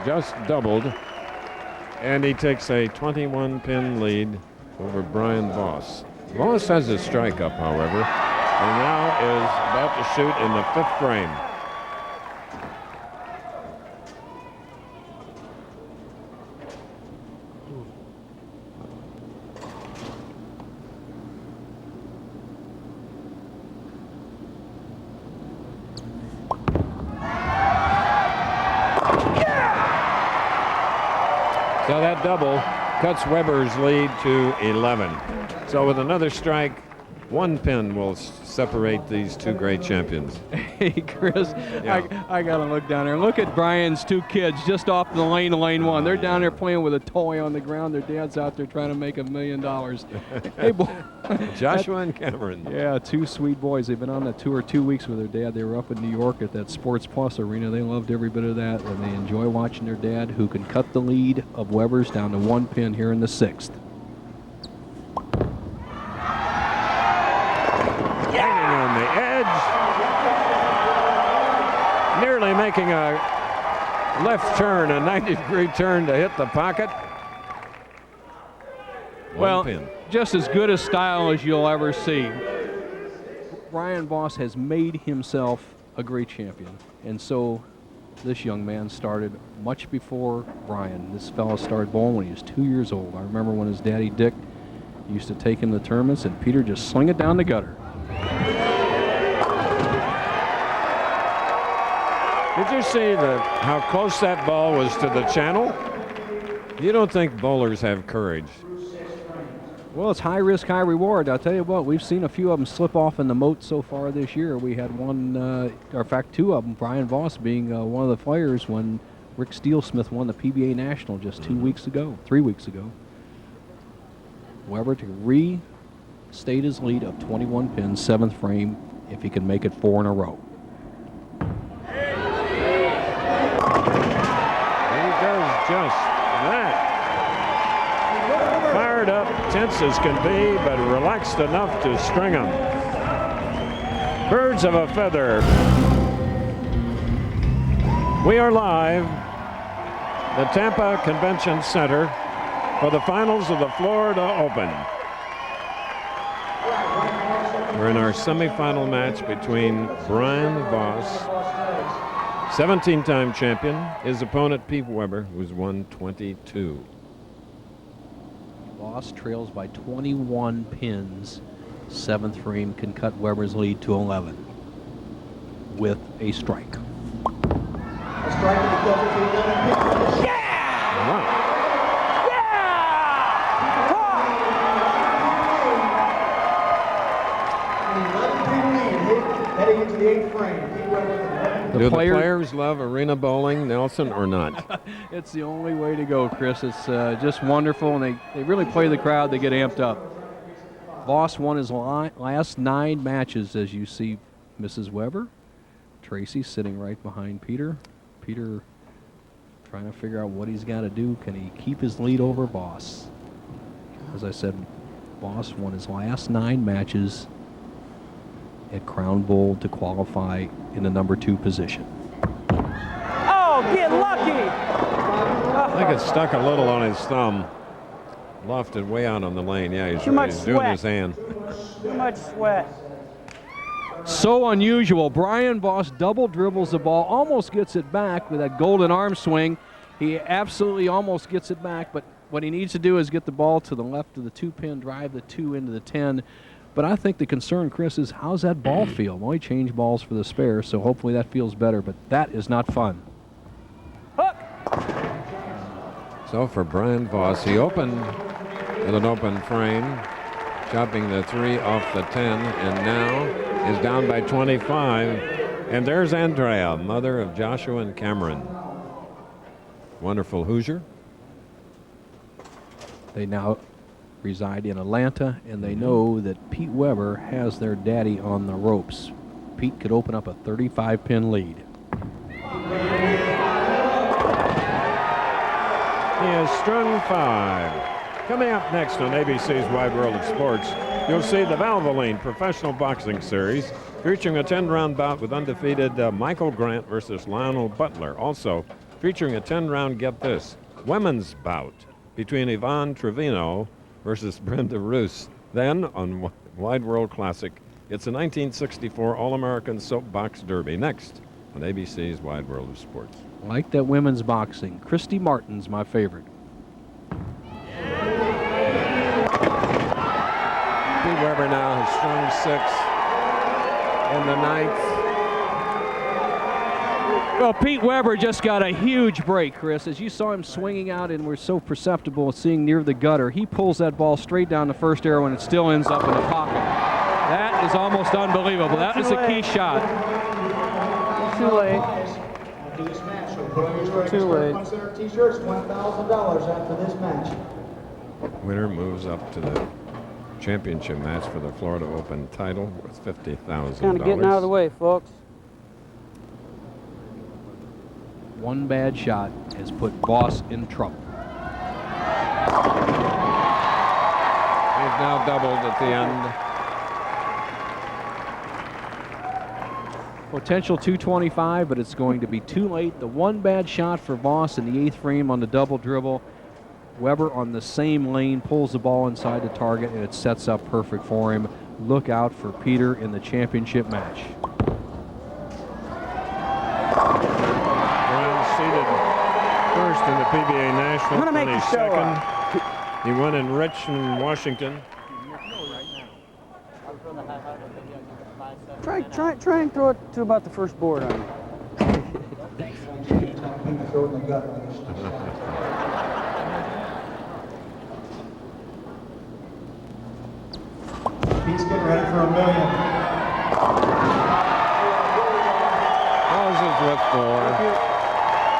just doubled, and he takes a 21-pin lead over Brian Voss. Voss has a strike up, however, and now is about to shoot in the 5th frame. So that double cuts Weber's lead to 11. So with another strike, 1 pin will separate these two great champions. Hey, Chris, Yeah. I got to look down there. Look at Brian's 2 kids just off the lane of lane 1. They're down there playing with a toy on the ground. Their dad's out there trying to make $1 million. Hey, boy. Joshua and Cameron. Yeah, 2 sweet boys. They've been on that tour 2 weeks with their dad. They were up in New York at that Sports Plus arena. They loved every bit of that, and they enjoy watching their dad, who can cut the lead of Weber's down to 1 pin here in the 6th. Hanging on the edge. Nearly making a left turn, a 90-degree turn to hit the pocket. Well, pin. just as good a style as you'll ever see. Brian Voss has made himself a great champion, and so this young man started much before Brian. This fellow started bowling when he was 2 years old. I remember when his daddy Dick used to take him to tournaments, and Peter just sling it down the gutter. Did you see how close that ball was to the channel? You don't think bowlers have courage? Well, it's high risk, high reward. I'll tell you what, we've seen a few of them slip off in the moat so far this year. We had one, or in fact 2 of them, Brian Voss being one of the players when Rick Steelsmith won the PBA National just 3 weeks ago. Weber to restate his lead of 21 pins, 7th frame, if he can make it 4 in a row. He does just that. Fired up, tense as can be, but relaxed enough to string them. Birds of a feather. We are live, the Tampa Convention Center, for the finals of the Florida Open. We're in our semifinal match between Brian Voss, 17-time champion, his opponent Pete Weber, who's won 22. Voss trails by 21 pins. 7th frame can cut Weber's lead to 11 with a strike. Do the players love arena bowling, Nelson, or not? It's the only way to go, Chris. It's just wonderful, and they really play the crowd. They get amped up. Voss won his last 9 matches, as you see Mrs. Weber. Tracy sitting right behind Peter. Peter trying to figure out what he's got to do. Can he keep his lead over Voss? As I said, Voss won his last 9 matches at Crown Bowl to qualify in the number 2 position. Oh, get lucky! I think it stuck a little on his thumb. Lofted way out on the lane. Yeah, he's doing his hand. Too much sweat. So unusual. Brian Voss double dribbles the ball, almost gets it back with that golden arm swing. He absolutely almost gets it back, but what he needs to do is get the ball to the left of the 2-pin, drive the 2 into the 10. But I think the concern, Chris, is how's that ball feel? Well, he changed balls for the spare, so hopefully that feels better, but that is not fun. Hook! So for Brian Voss, he opened with an open frame, chopping the 3 off the 10, and now is down by 25. And there's Andrea, mother of Joshua and Cameron. Wonderful Hoosier. They now reside in Atlanta, and they know that Pete Weber has their daddy on the ropes. Pete could open up a 35-pin lead. He has strung 5. Coming up next on ABC's Wide World of Sports, you'll see the Valvoline Professional Boxing Series featuring a 10-round bout with undefeated Michael Grant versus Lionel Butler. Also, featuring a 10-round, get this, women's bout between Yvonne Trevino versus Brenda Roos. Then on Wide World Classic, it's a 1964 All-American Soapbox Derby. Next on ABC's Wide World of Sports. I like that women's boxing. Christy Martin's my favorite. Pete Weber now has strung 6 in the 9th. Well, Pete Weber just got a huge break, Chris. As you saw him swinging out and we're so perceptible seeing near the gutter, he pulls that ball straight down the first arrow and it still ends up in the pocket. That is almost unbelievable. That is a key shot. Too late. Too late. T-shirts, $1,000 after this match. Winner moves up to the championship match for the Florida Open title with $50,000. Kind of getting out of the way, folks. One bad shot has put Voss in trouble. He's now doubled at the end. Potential 225, but it's going to be too late. The one bad shot for Voss in the 8th frame on the double dribble. Weber on the same lane pulls the ball inside the target, and it sets up perfect for him. Look out for Peter in the championship match. Brown seated first in the PBA National. I'm gonna make the show up. He won in Richmond, Washington. Try and throw it to about the first board on you. Pete's getting ready for $1 million. Closes with 4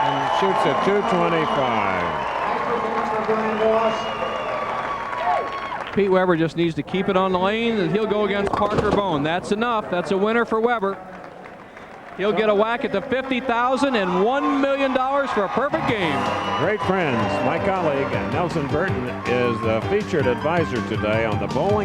and shoots at 225. Brian Voss. Pete Weber just needs to keep it on the lane, and he'll go against Parker Bone. That's enough. That's a winner for Weber. He'll get a whack at the $50,000 and $1 million for a perfect game. Great friends. My colleague Nelson Burton is the featured advisor today on the bowling